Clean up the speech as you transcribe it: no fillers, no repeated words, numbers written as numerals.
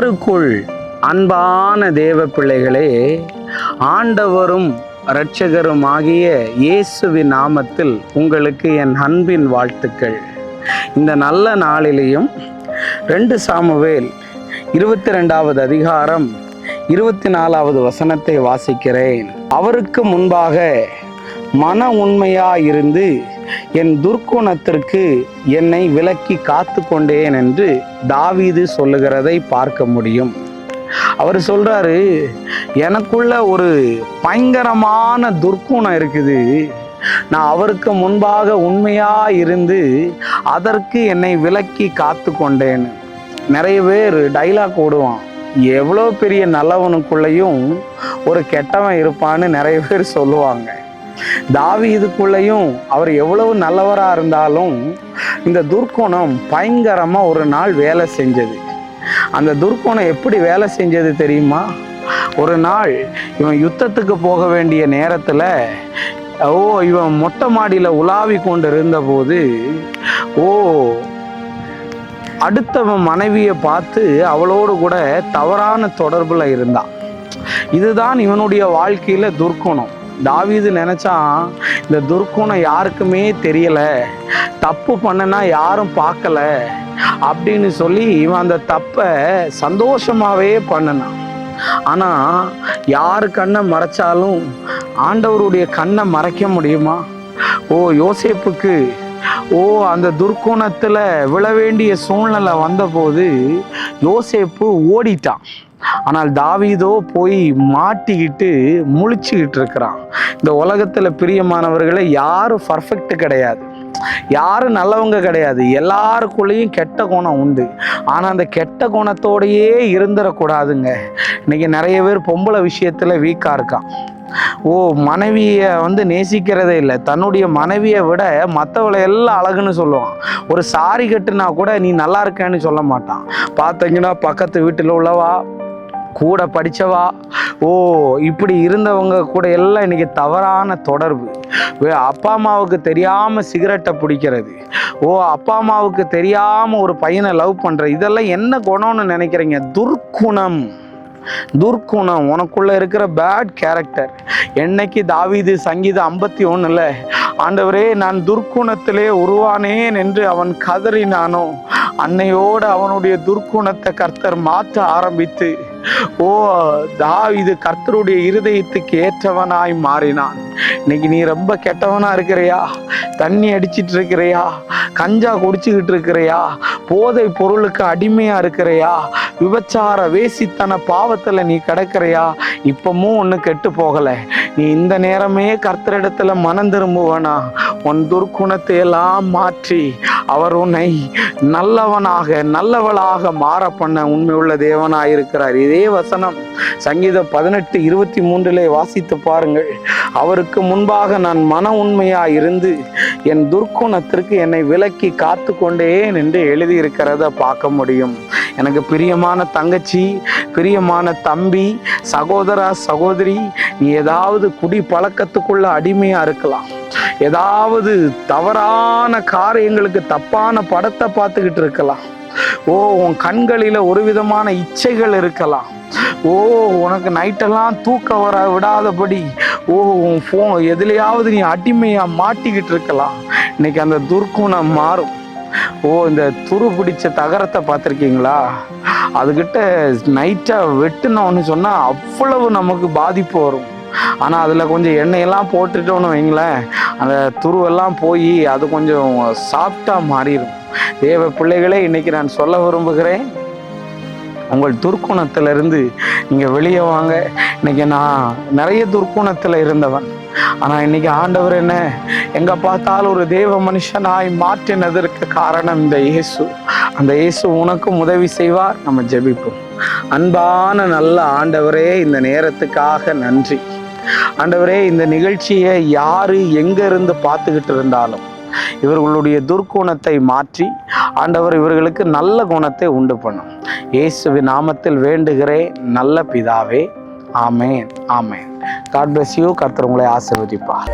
கர்த்தருக்குள் அன்பான தேவ பிள்ளைகளே, ஆண்டவரும் இரட்சகருமாகிய இயேசுவின் நாமத்தில் உங்களுக்கு என் அன்பின் வாழ்த்துக்கள். இந்த நல்ல நாளிலேயும் 2 சாமுவேல் 22வது அதிகாரம் 24வது வசனத்தை வாசிக்கிறேன். அவருக்கு முன்பாக மன உண்மையாயிருந்து என் துர்க்குணத்திற்கு என்னை விலக்கி காத்து கொண்டேன் என்று தாவீது சொல்லுகிறதை பார்க்க முடியும். அவர் சொல்றாரு, எனக்குள்ள ஒரு பயங்கரமான துர்க்குணம் இருக்குது, நான் அவருக்கு முன்பாக உண்மையா இருந்து அதற்கு என்னை விலக்கி காத்து கொண்டேன். நிறைய பேர் டைலாக் ஓடுவான், எவ்வளோ பெரிய நல்லவனுக்குள்ளேயும் ஒரு கெட்டவன் இருப்பான்னு நிறைய பேர் சொல்லுவாங்க. தாவீதுக்குள்ளேயும் அவர் எவ்வளவு நல்லவராக இருந்தாலும் இந்த துர்க்குணம் பயங்கரமாக ஒரு நாள் வேலை செஞ்சது. அந்த துர்க்குணம் எப்படி வேலை செஞ்சது தெரியுமா? ஒரு நாள் இவன் யுத்தத்துக்கு போக வேண்டிய நேரத்தில் இவன் மொட்டை மாடியில் உலாவி கொண்டு இருந்தபோது அடுத்தவன் மனைவியை பார்த்து அவளோடு கூட தவறான தொடர்புல இருந்தான். இதுதான் இவனுடைய வாழ்க்கையில துர்க்குணம். தாவீது நினைச்சான், இந்த துர்க்குணம் யாருக்குமே தெரியல, தப்பு பண்ணனா யாரும் பார்க்கல அப்படின்னு சொல்லி இவன் அந்த தப்பை சந்தோஷமாவே பண்ணினான். ஆனா யாரு கண்ணை மறைச்சாலும் ஆண்டவருடைய கண்ணை மறைக்க முடியுமா? யோசேப்புக்கு அந்த துர்க்குணத்துல விழ வேண்டிய சூழ்நிலை வந்தபோது யோசேப்பு ஓடிட்டான். ஆனால் தாவீதோ போய் மாட்டிக்கிட்டு முழிச்சுக்கிட்டு இருக்கிறான். இந்த உலகத்துல பிரியமானவர்களை யாரும் பர்ஃபெக்ட் கிடையாது, யாரும் நல்லவங்க கிடையாது, எல்லாருக்குள்ளேயும் கெட்ட குணம் உண்டு. ஆனா அந்த கெட்ட குணத்தோடையே இருந்துடக்கூடாதுங்க. இன்னைக்கு நிறைய பேர் பொம்பளை விஷயத்துல வீக்கா இருக்கான். மனைவியை நேசிக்கிறதே இல்லை, தன்னுடைய மனைவியை விட மற்றவளை எல்லாம் அழகுன்னு சொல்லுவான். ஒரு சாரி கட்டுனா கூட நீ நல்லா இருக்கேன்னு சொல்ல மாட்டான். பார்த்தீங்கன்னா பக்கத்து வீட்டில் உள்ளவா, கூட படித்தவா, இப்படி இருந்தவங்க கூட எல்லாம் இன்னைக்கு தவறான தொடர்பு. அப்பா அம்மாவுக்கு தெரியாமல் சிகரெட்டை பிடிக்கிறது, அப்பா அம்மாவுக்கு தெரியாமல் ஒரு பையனை லவ் பண்ணுறது, இதெல்லாம் என்ன குணம்னு நினைக்கிறீங்க? துர்க்குணம். துர்க்குணம் உனக்குள்ள இருக்கிற பேட் கேரக்டர். என்னைக்கு தாவீது சங்கீதம் 51ல் ஆண்டவரே நான் துர்க்குணத்திலே உருவானேன் என்று அவன் கதறினானோ, அன்னையோடு அவனுடைய துர்க்குணத்தை கர்த்தர் மாற்ற ஆரம்பித்து தாவீது கர்த்தருடைய இருதயத்துக்கு ஏற்றவனாய் மாறினான். இன்னைக்கு நீ ரொம்ப கெட்டவனா இருக்கிறியா? தண்ணி அடிச்சிட்டு இருக்கிறியா? கஞ்சா குடிச்சுக்கிட்டு இருக்கிறியா? போதை பொருளுக்கு அடிமையா இருக்கிறியா? விபச்சார வேசித்தன பாவத்துல நீ கிடக்கிறியா? இப்பமும் ஒண்ணு கெட்டு போகல. நீ இந்த நேரமே கர்த்தரிடத்துல மனம் திரும்புவனா? உன் துர்க்குணத்தை எல்லாம் மாற்றி அவர் உன்னை நல்லவனாக நல்லவளாக மாற பண்ண உண்மையுள்ள தேவனாயிருக்கிறார். இதே வசனம் சங்கீதம் 18:23 வாசித்து பாருங்கள். அவருக்கு முன்பாக நான் மன உண்மையா இருந்து என் துர்க்குணத்திற்கு என்னை விலக்கி காத்து கொண்டேன் என்று எழுதியிருக்கிறத பார்க்க முடியும். எனக்கு பிரியமான தங்கச்சி, பிரியமான தம்பி, சகோதரா சகோதரி, நீ ஏதாவது குடி பழக்கத்துக்குள்ள அடிமையா இருக்கலாம், ஏதாவது தவறான காரியங்களுக்கு தப்பான படத்தை பார்த்துக்கிட்டு இருக்கலாம், உன் கண்களில ஒரு விதமான இச்சைகள் இருக்கலாம், உனக்கு நைட்டெல்லாம் தூக்கம் வர விடாதபடி உன் ஃபோன் எதுலையாவது நீ அடிமையா மாட்டிக்கிட்டு இருக்கலாம். இன்னைக்கு அந்த துர்க்குணம் மாறும். இந்த துரு பிடிச்ச தகரத்தை பார்த்துருக்கீங்களா? அதுகிட்ட நைட்டா வெட்டுனோன்னு சொன்னா அவ்வளவு நமக்கு பாதிப்பு வரும். ஆனால் அதில் கொஞ்சம் எண்ணெயெல்லாம் போட்டுட்டோன்னு வைங்களேன், அந்த துருவெல்லாம் போய் அது கொஞ்சம் சாஃப்டாக மாறிடும். தேவ பிள்ளைகளே, இன்னைக்கு நான் சொல்ல விரும்புகிறேன், உங்கள் துர்க்குணத்திலிருந்து நீங்கள் வெளியே வாங்க. இன்னைக்கு நான் நிறைய துர்க்குணத்தில் இருந்தவன், ஆனால் இன்னைக்கு ஆண்டவர் என்ன எங்கே பார்த்தாலும் ஒரு தேவ மனுஷனாய் மாற்றினதற்கு காரணம் இந்த இயேசு. அந்த இயேசு உனக்கும் உதவி செய்வார். நம்ம ஜெபிப்போம். அன்பான நல்ல ஆண்டவரே, இந்த நேரத்துக்காக நன்றி ஆண்டவரே. இந்த நிகழ்ச்சியை யாரு எங்க இருந்து பார்த்துக்கிட்டு இருந்தாலும் இவர்களுடைய துர்க்குணத்தை மாற்றி ஆண்டவர் இவர்களுக்கு நல்ல குணத்தை உண்டு பண்ணும். இயேசுவின் நாமத்தில் வேண்டுகிறேன் நல்ல பிதாவே. ஆமேன், ஆமேன். God bless you. கர்த்தர் உங்களை ஆசீர்வதிப்பார்.